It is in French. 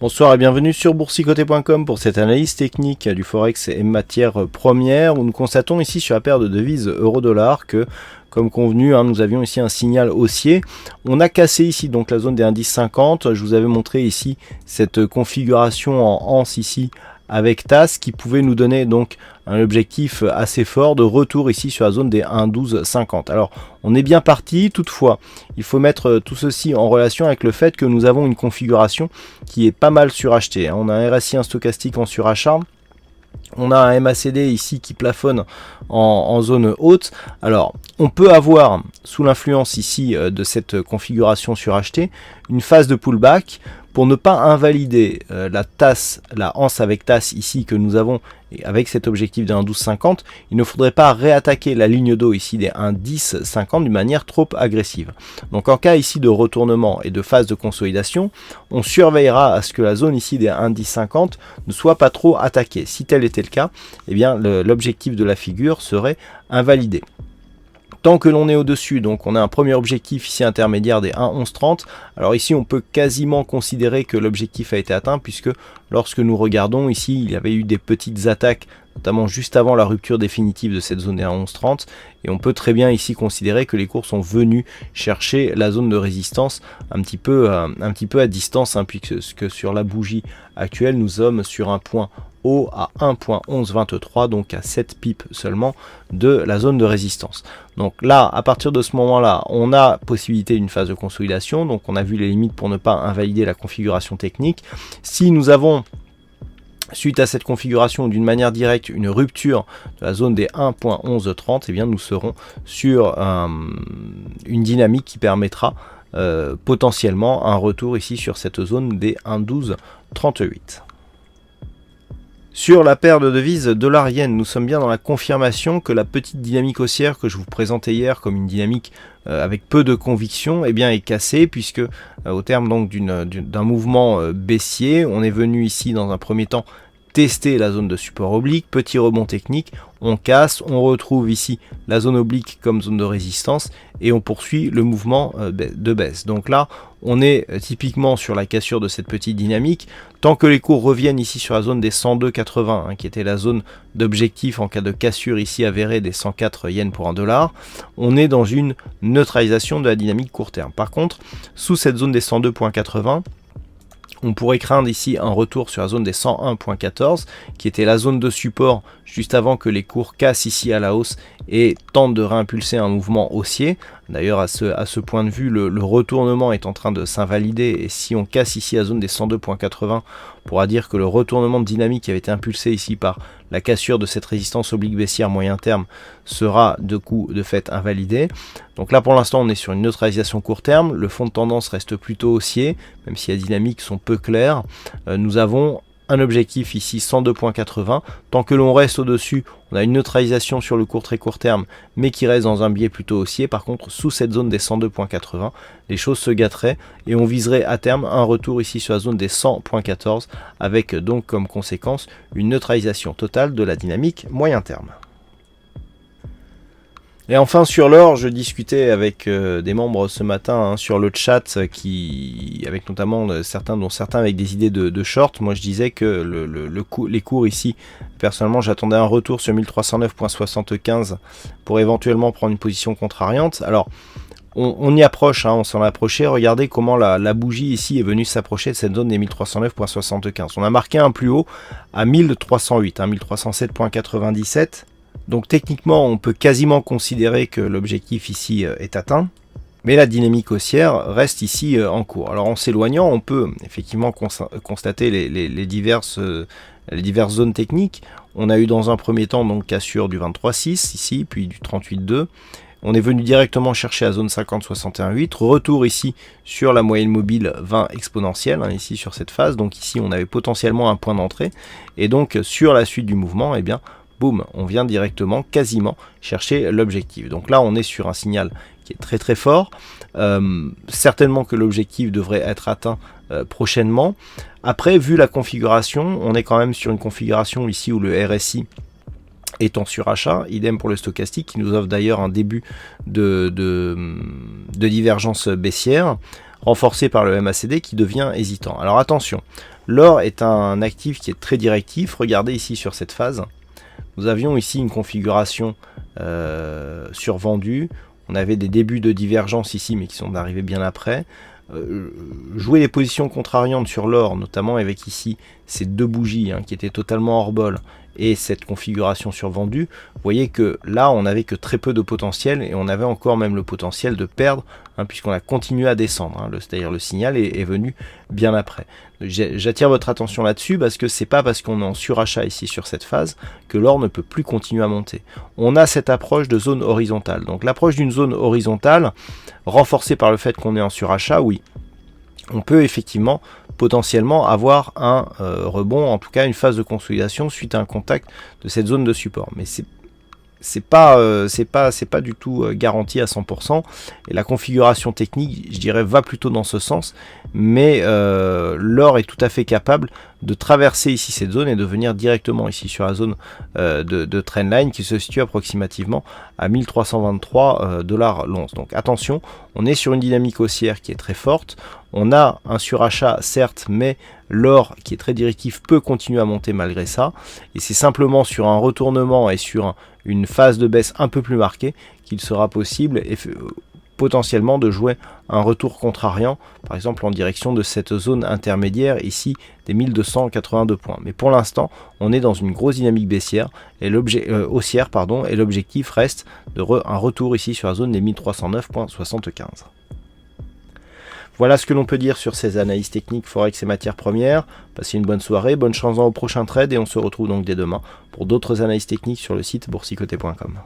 Bonsoir et bienvenue sur boursicoté.com pour cette analyse technique du Forex et matières premières où nous constatons ici sur la paire de devises euro-dollar que, comme convenu, nous avions ici un signal haussier. On a cassé ici donc la zone des indices 50. Je vous avais montré ici cette configuration en anse ici avec TAS qui pouvait nous donner donc un objectif assez fort de retour ici sur la zone des 1,1250. Alors on est bien parti, toutefois il faut mettre tout ceci en relation avec le fait que nous avons une configuration qui est pas mal surachetée. On a un RSI, un stochastique en surachat. On a un MACD ici qui plafonne en zone haute. Alors, on peut avoir, sous l'influence ici de cette configuration surachetée, une phase de pullback pour ne pas invalider la anse avec TAS ici que nous avons avec cet objectif de 1,1250. Il ne faudrait pas réattaquer la ligne d'eau ici des 1,1050 d'une manière trop agressive. Donc en cas ici de retournement et de phase de consolidation, on surveillera à ce que la zone ici des 1,1050 ne soit pas trop attaquée. Si tel était le cas, eh bien l'objectif de la figure serait invalidé. Tant que l'on est au-dessus, donc on a un premier objectif ici intermédiaire des 1,1130. Alors ici, on peut quasiment considérer que l'objectif a été atteint puisque lorsque nous regardons ici, il y avait eu des petites attaques, notamment juste avant la rupture définitive de cette zone des 1,1130. Et on peut très bien ici considérer que les cours sont venus chercher la zone de résistance un petit peu à distance, puisque sur la bougie actuelle, nous sommes sur un point haut à 1.1123, donc à 7 pips seulement de la zone de résistance. Donc là, à partir de ce moment-là, on a possibilité d'une phase de consolidation, donc on a vu les limites pour ne pas invalider la configuration technique. Si nous avons, suite à cette configuration, d'une manière directe, une rupture de la zone des 1.1130, eh bien nous serons sur une dynamique qui permettra potentiellement un retour ici sur cette zone des 1.1238. Sur la paire de devises dollar-yen, nous sommes bien dans la confirmation que la petite dynamique haussière que je vous présentais hier comme une dynamique avec peu de conviction eh bien, est cassée, puisque au terme donc d'un mouvement baissier, on est venu ici dans un premier temps tester la zone de support oblique, petit rebond technique, on casse, on retrouve ici la zone oblique comme zone de résistance et on poursuit le mouvement de baisse. Donc là, on est typiquement sur la cassure de cette petite dynamique. Tant que les cours reviennent ici sur la zone des 102,80, qui était la zone d'objectif en cas de cassure ici avérée des 104 yens pour un dollar, on est dans une neutralisation de la dynamique court terme. Par contre, sous cette zone des 102,80, on pourrait craindre ici un retour sur la zone des 101.14 qui était la zone de support juste avant que les cours cassent ici à la hausse et tentent de réimpulser un mouvement haussier. D'ailleurs à ce point de vue le retournement est en train de s'invalider et si on casse ici la zone des 102.80, on pourra dire que le retournement de dynamique qui avait été impulsé ici par la cassure de cette résistance oblique baissière moyen terme sera de fait invalidé. Donc là pour l'instant on est sur une neutralisation court terme, le fond de tendance reste plutôt haussier, même si les dynamiques sont peu claires. Nous avons un objectif ici 102.80, tant que l'on reste au-dessus, on a une neutralisation sur le très court terme, mais qui reste dans un biais plutôt haussier. Par contre, sous cette zone des 102.80, les choses se gâteraient et on viserait à terme un retour ici sur la zone des 100.14, avec donc comme conséquence une neutralisation totale de la dynamique moyen terme. Et enfin sur l'or, je discutais avec des membres ce matin sur le chat, avec notamment certains avec des idées de short. Moi je disais que les cours ici, personnellement j'attendais un retour sur 1309.75 pour éventuellement prendre une position contrariante. Alors on y approche, on s'en est approché. Regardez comment la bougie ici est venue s'approcher de cette zone des 1309.75. On a marqué un plus haut à 1308, 1307.97. Donc techniquement, on peut quasiment considérer que l'objectif ici est atteint, mais la dynamique haussière reste ici en cours. Alors en s'éloignant, on peut effectivement constater les diverses zones techniques. On a eu dans un premier temps donc cassure du 23,6 ici, puis du 38,2. On est venu directement chercher la zone 50,61,8, retour ici sur la moyenne mobile 20 exponentielle, ici sur cette phase. Donc ici, on avait potentiellement un point d'entrée, et donc sur la suite du mouvement, eh bien boum, on vient directement, quasiment, chercher l'objectif. Donc là, on est sur un signal qui est très très fort. Certainement que l'objectif devrait être atteint prochainement. Après, vu la configuration, on est quand même sur une configuration ici où le RSI est en surachat, idem pour le stochastique qui nous offre d'ailleurs un début de divergence baissière. renforcé par le MACD qui devient hésitant. Alors attention, l'or est un actif qui est très directif. Regardez ici sur cette phase. Nous avions ici une configuration survendue. On avait des débuts de divergence ici, mais qui sont arrivés bien après. Jouer les positions contrariantes sur l'or, notamment avec ici ces deux bougies qui étaient totalement hors bol, et cette configuration survendue, vous voyez que là on n'avait que très peu de potentiel, et on avait encore même le potentiel de perdre, puisqu'on a continué à descendre, c'est-à-dire le signal est venu bien après. J'attire votre attention là-dessus parce que c'est pas parce qu'on est en surachat ici sur cette phase que l'or ne peut plus continuer à monter. On a cette approche de zone horizontale. Donc l'approche d'une zone horizontale, renforcée par le fait qu'on est en surachat, oui, on peut effectivement potentiellement avoir un rebond, en tout cas une phase de consolidation suite à un contact de cette zone de support. Mais c'est pas du tout garanti à 100%, et la configuration technique, je dirais, va plutôt dans ce sens, mais l'or est tout à fait capable de traverser ici cette zone et de venir directement ici sur la zone de trendline qui se situe approximativement à 1323 $ l'once. Donc attention, on est sur une dynamique haussière qui est très forte, on a un surachat certes, mais l'or qui est très directif peut continuer à monter malgré ça, et c'est simplement sur un retournement et sur une phase de baisse un peu plus marquée qu'il sera possible potentiellement de jouer un retour contrariant, par exemple en direction de cette zone intermédiaire ici des 1282 points. Mais pour l'instant, on est dans une grosse dynamique baissière et haussière, et l'objectif reste un retour ici sur la zone des 1309,75. Voilà ce que l'on peut dire sur ces analyses techniques Forex et matières premières. Passez une bonne soirée, bonne chance au prochain trade, et on se retrouve donc dès demain pour d'autres analyses techniques sur le site boursicoté.com.